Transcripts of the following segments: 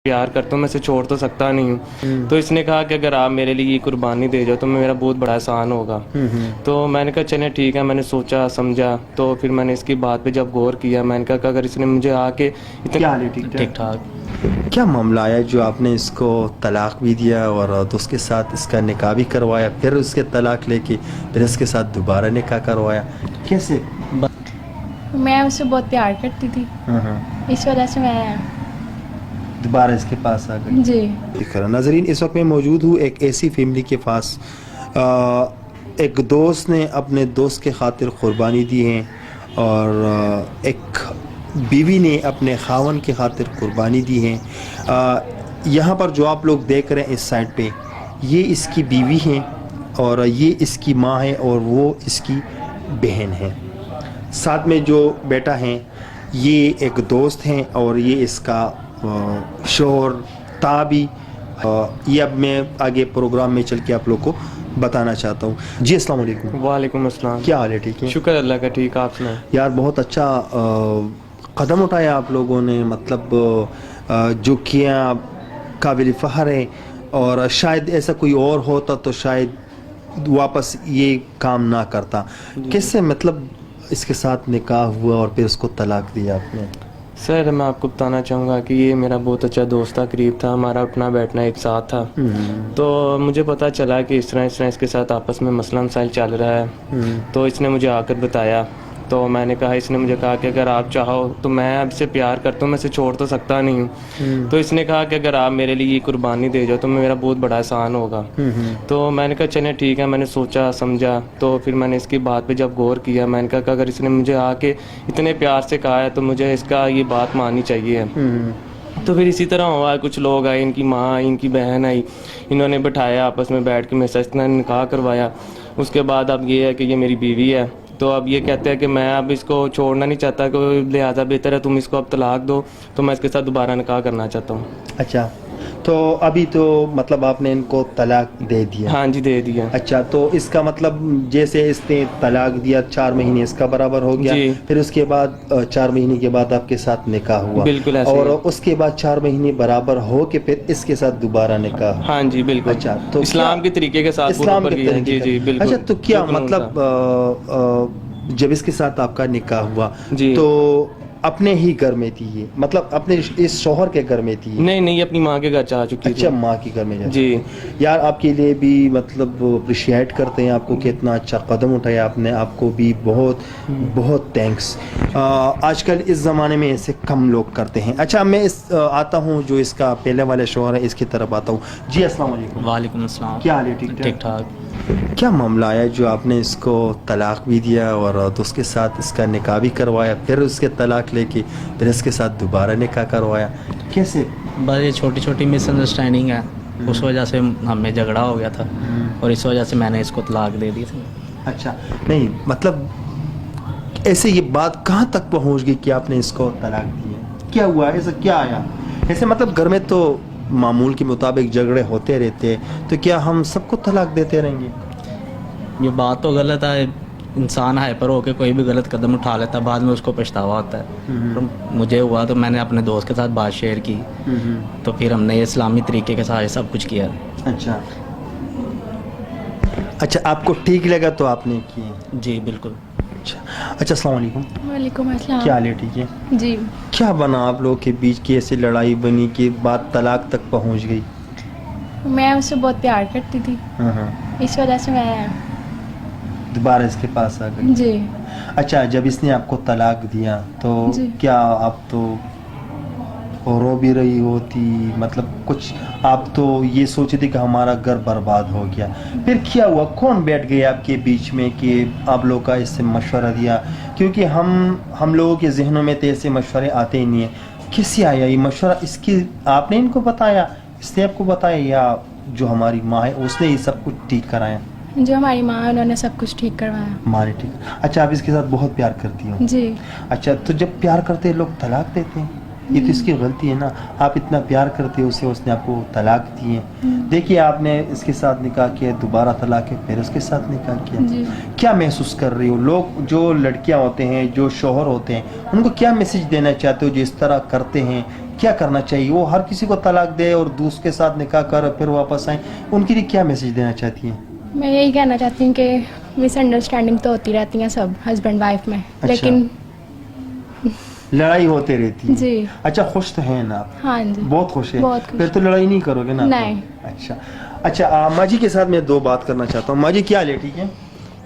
پیار کرتا ہوں، میں اسے چھوڑ تو سکتا نہیں ہوں. تو اس نے کہا کہ اگر آپ میرے لیے یہ قربانی دے جاؤ تو میرا بہت بڑا احسان ہوگا. تو میں نے کہا چلیں ٹھیک ہے. میں نے سوچا سمجھا تو پھر میں نے اس کی بات پہ جب غور کیا میں نے کہا کہ اگر اس نے مجھے آ کے کیا حال ہے؟ ٹھیک ٹھاک. کیا معاملہ آیا جو آپ نے اس کو طلاق بھی دیا اور اس کے ساتھ اس کا نکاح بھی کروایا، پھر اس کے طلاق لے کے پھر اس کے ساتھ دوبارہ نکاح کروایا؟ کیسے؟ میں اس سے بہت پیار کرتی تھی، اس وجہ سے میں دوبارہ اس کے پاس آ گئی. جی. ناظرین، اس وقت میں موجود ہوں ایک ایسی فیملی کے پاس. ایک دوست نے اپنے دوست کے خاطر قربانی دی ہے اور ایک بیوی نے اپنے خاون کے خاطر قربانی دی ہے. یہاں پر جو آپ لوگ دیکھ رہے ہیں اس سائڈ پہ، یہ اس کی بیوی ہیں اور یہ اس کی ماں ہے اور وہ اس کی بہن ہے. ساتھ میں جو بیٹا ہیں یہ ایک دوست ہیں اور یہ اس کا شوہر تابی. یہ اب میں آگے پروگرام میں چل کے آپ لوگ کو بتانا چاہتا ہوں. جی السلام علیکم. وعلیکم السلام. کیا حال ہے؟ ٹھیک ہے؟ شکر اللہ کا. ٹھیک. آپ سنائیں. یار بہت اچھا قدم اٹھایا آپ لوگوں نے، مطلب جو کیا قابل فخر ہے. اور شاید ایسا کوئی اور ہوتا تو شاید واپس یہ کام نہ کرتا. کیسے مطلب اس کے ساتھ نکاح ہوا اور پھر اس کو طلاق دیا آپ نے؟ سر میں آپ کو بتانا چاہوں گا کہ یہ میرا بہت اچھا دوست تھا، قریب تھا، ہمارا اٹھنا بیٹھنا ایک ساتھ تھا. تو مجھے پتہ چلا کہ اس طرح اس کے ساتھ آپس میں مسئلہ مسائل چل رہا ہے. تو اس نے مجھے آ کر بتایا. تو میں نے کہا، اس نے مجھے کہا کہ اگر آپ چاہو تو میں اب سے پیار کرتا ہوں، میں اسے چھوڑ تو سکتا نہیں ہوں. تو اس نے کہا کہ اگر آپ میرے لیے یہ قربانی دے جاؤ تو میرا بہت بڑا احسان ہوگا. تو میں نے کہا چلیں ٹھیک ہے. میں نے سوچا سمجھا تو پھر میں نے اس کی بات پہ جب غور کیا میں نے کہا کہ اگر اس نے مجھے آ کے اتنے پیار سے کہا ہے تو مجھے اس کا یہ بات ماننی چاہیے. تو پھر اسی طرح ہوا. کچھ لوگ آئے، ان کی ماں آئی، ان کی بہن آئی، انہوں نے بٹھایا آپس میں بیٹھ کے میرے ساتھ نکاح کروایا. اس کے بعد اب یہ ہے کہ یہ میری بیوی ہے. تو اب یہ کہتے ہیں کہ میں اب اس کو چھوڑنا نہیں چاہتا، کہ لہٰذا بہتر ہے تم اس کو اب طلاق دو. تو میں اس کے ساتھ دوبارہ نکاح کرنا چاہتا ہوں. اچھا، تو ابھی تو مطلب آپ نے ان کو طلاق دے دیا؟ ہاں جی، دے دیا. اچھا، تو اس کا مطلب جیسے اس نے طلاق دیا 4 مہینے اس کا برابر ہو گیا. جی. پھر اس کے بعد 4 مہینے کے بعد آپ کے ساتھ نکاح ہوا. بالکل ایسے اور ہی. اس کے بعد 4 مہینے برابر ہو کے پھر اس کے ساتھ دوبارہ نکاح ہوا. ہاں جی بالکل. اچھا، تو اسلام کے طریقے کے ساتھ اسلام کے جی جی بالکل. اچھا، تو کیا مطلب جب اس کے ساتھ آپ کا نکاح ہوا جی تو اپنے ہی گھر میں تھی یہ، مطلب اپنے اس شوہر کے گھر میں تھی؟ نہیں، اپنی ماں کے گھر جا چکی تھی. اچھا، ماں کے گھر میں جا. جی. یار آپ کے لیے بھی مطلب اپریشیٹ کرتے ہیں آپ کو کہ اتنا اچھا قدم اٹھایا آپ نے. آپ کو بھی بہت بہت تھینکس. آج کل اس زمانے میں ایسے کم لوگ کرتے ہیں. اچھا، میں آتا ہوں جو اس کا پہلے والا شوہر ہے اس کی طرف آتا ہوں. جی السلام علیکم. وعلیکم السلام. کیا حال ہے؟ ٹھیک ٹھاک. کیا معاملہ آیا جو آپ نے اس کو طلاق بھی دیا اور اس کے ساتھ اس کا نکاح بھی کروایا، پھر اس کے طلاق لے کے پھر اس کے ساتھ دوبارہ نکاح کروایا؟ کیسے؟ بس یہ چھوٹی چھوٹی مس انڈرسٹینڈنگ ہے، اس وجہ سے ہم میں جھگڑا ہو گیا تھا اور اس وجہ سے میں نے اس کو طلاق دے دی تھی. اچھا، نہیں مطلب ایسے یہ بات کہاں تک پہنچ گئی کہ آپ نے اس کو طلاق دی ہے؟ کیا ہوا؟ ایسا کیا آیا؟ ایسے مطلب گھر میں تو معمول کے مطابق جھگڑے ہوتے رہتے ہیں، تو کیا ہم سب کو طلاق دیتے رہیں گے؟ یہ بات تو غلط ہے. انسان ہائپر ہو کے کوئی بھی غلط قدم اٹھا لیتا ہے، بعد میں اس کو پچھتاوا ہوتا ہے. تو مجھے ہوا تو میں نے اپنے دوست کے ساتھ بات شیئر کی، تو پھر ہم نے یہ اسلامی طریقے کے ساتھ سب کچھ کیا. اچھا اچھا، آپ کو ٹھیک لگا تو آپ نے کی؟ جی بالکل. اچھا السلام علیکم. وعلیکم السلام. کیا حال ہے؟ ٹھیک ہے. جی. کیا بنا آپ لوگوں کے بیچ کی ایسی لڑائی بنی کہ بات طلاق تک پہنچ گئی؟ میں اس سے بہت پیار کرتی تھی، اس وجہ سے میں دوبارہ اس کے پاس آ گئی. جی. اچھا، جب اس نے آپ کو طلاق دیا تو جی. کیا آپ تو رو بھی رہی ہوتی؟ مطلب کچھ آپ تو یہ سوچے تھے کہ ہمارا گھر برباد ہو گیا. پھر کیا ہوا؟ کون بیٹھ گئے آپ کے بیچ میں کہ آپ لوگوں کا اس سے مشورہ دیا؟ کیونکہ ہم لوگوں کے ذہنوں میں تو ایسے مشورے آتے ہی نہیں ہیں. کس سے آیا یہ مشورہ؟ اس کی آپ نے ان کو بتایا، اس نے آپ کو بتایا، یا جو ہماری ماں ہے اس نے یہ سب کچھ ٹھیک کرایا؟ جو ہماری ماں ہے انہوں نے سب کچھ ٹھیک کروایا. ماں نے ٹھیک. اچھا، آپ اس کے ساتھ بہت پیار کرتی ہو؟ جی. اچھا، تو جب پیار کرتے ہیں لوگ طلاق دیتے ہیں، یہ تو اس کی غلطی ہے نا. آپ اتنا پیار کرتے ہو اسے، اس نے آپ کو طلاق دی ہے. دیکھیے، آپ نے اس کے ساتھ نکاح کیا، دوبارہ طلاق ہے، پھر اس کے ساتھ نکاح کیا. جی. کیا محسوس کر رہی ہو؟ لوگ جو لڑکیاں ہوتے ہیں، جو شوہر ہوتے ہیں، ان کو کیا میسج دینا چاہتے ہو جو اس طرح کرتے ہیں کیا کرنا چاہیے؟ وہ ہر کسی کو طلاق دے اور دوسرے کے ساتھ نکاح کر پھر واپس آئیں، ان کے لیے کیا میسج دینا چاہتی ہیں؟ میں یہی کہنا چاہتی ہوں کہ مس انڈرسٹینڈنگ تو ہوتی رہتی ہیں سب ہسبینڈ وائف میں، اچھا۔ لیکن لڑائی ہوتے رہتی ہے؟ جی اچھا، خوش تو ہیں نا آپ؟ ہاں جی بہت خوش ہیں؟ بہت خوش۔ پھر تو لڑائی نہیں کرو گے نا؟ نہیں۔ اچھا اچھا، ماں جی کے ساتھ میں دو بات کرنا چاہتا ہوں۔ ماں جی کیا حال ہے؟ ٹھیک ہے؟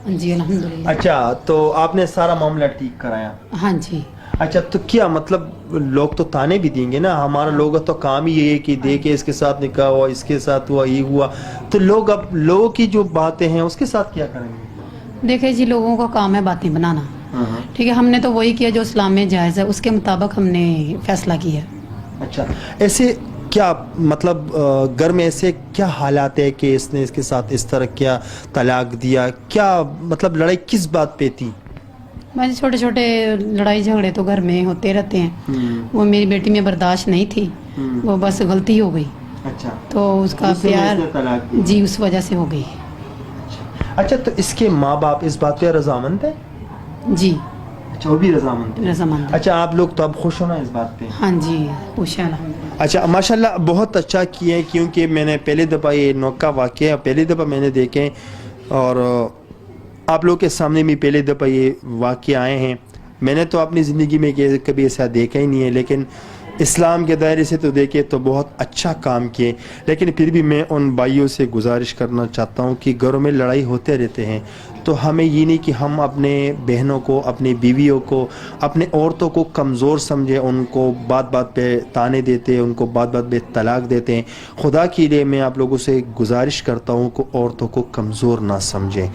جی الحمدللہ۔ اچھا، تو آپ نے سارا معاملہ ٹھیک کرایا؟ ہاں جی۔ اچھا، تو کیا مطلب لوگ تو تانے بھی دیں گے نا، ہمارا لوگ تو کام ہی یہ ہے کہ دیکھے اس کے ساتھ نکاح ہوا، اس کے ساتھ ہوا، یہ ہوا، تو لوگ اب لوگوں کی جو باتیں ہیں اس کے ساتھ کیا کریں گے؟ دیکھیں جی، لوگوں کا کام ہے باتیں بنانا، ٹھیک ہے، ہم نے تو وہی کیا جو اسلام میں جائز ہے، اس کے مطابق ہم نے فیصلہ کیا۔ اچھا، ایسے کیا مطلب گھر میں ایسے کیا حالات ہے کہ اس نے اس کے ساتھ اس طرح کیا طلاق دیا؟ کیا مطلب لڑائی کس بات پہ تھی؟ بس چھوٹے چھوٹے لڑائی جھگڑے تو گھر میں ہوتے رہتے ہیں، وہ میری بیٹی میں برداشت نہیں تھی، وہ بس غلطی ہو گئی، اچھا، تو اس کا اس سے پیار اس نے طلاق دی؟ جی اس وجہ سے ہو گئی۔ اچھا، تو اس کے ماں باپ اس بات پہ رضامند ہے؟ جی اچھا، وہ بھی رضامند ہے؟ رضامند ہے۔ اچھا، آپ لوگ تو اب خوش ہونا اس بات پہ؟ ہاں جی خوش ہے الحمدللہ۔ اچھا، ماشاءاللہ بہت اچھا کیا ہے، کیونکہ میں نے پہلی دفعہ یہ نوکا واقعہ پہلی دفعہ میں نے دیکھے، اور آپ لوگ کے سامنے بھی پہلی دفعہ یہ واقعہ آئے ہیں۔ میں نے تو اپنی زندگی میں کبھی ایسا دیکھا ہی نہیں ہے، لیکن اسلام کے دائرے سے تو دیکھے تو بہت اچھا کام کیے، لیکن پھر بھی میں ان بھائیوں سے گزارش کرنا چاہتا ہوں کہ گھروں میں لڑائی ہوتے رہتے ہیں، تو ہمیں یہ نہیں کہ ہم اپنے بہنوں کو، اپنی بیویوں کو، اپنے عورتوں کو کمزور سمجھیں، ان کو بات بات پہ تانے دیتے ہیں، ان کو بات بات پہ طلاق دیتے ہیں۔ خدا کے لیے میں آپ لوگوں سے گزارش کرتا ہوں کہ عورتوں کو کمزور نہ سمجھیں۔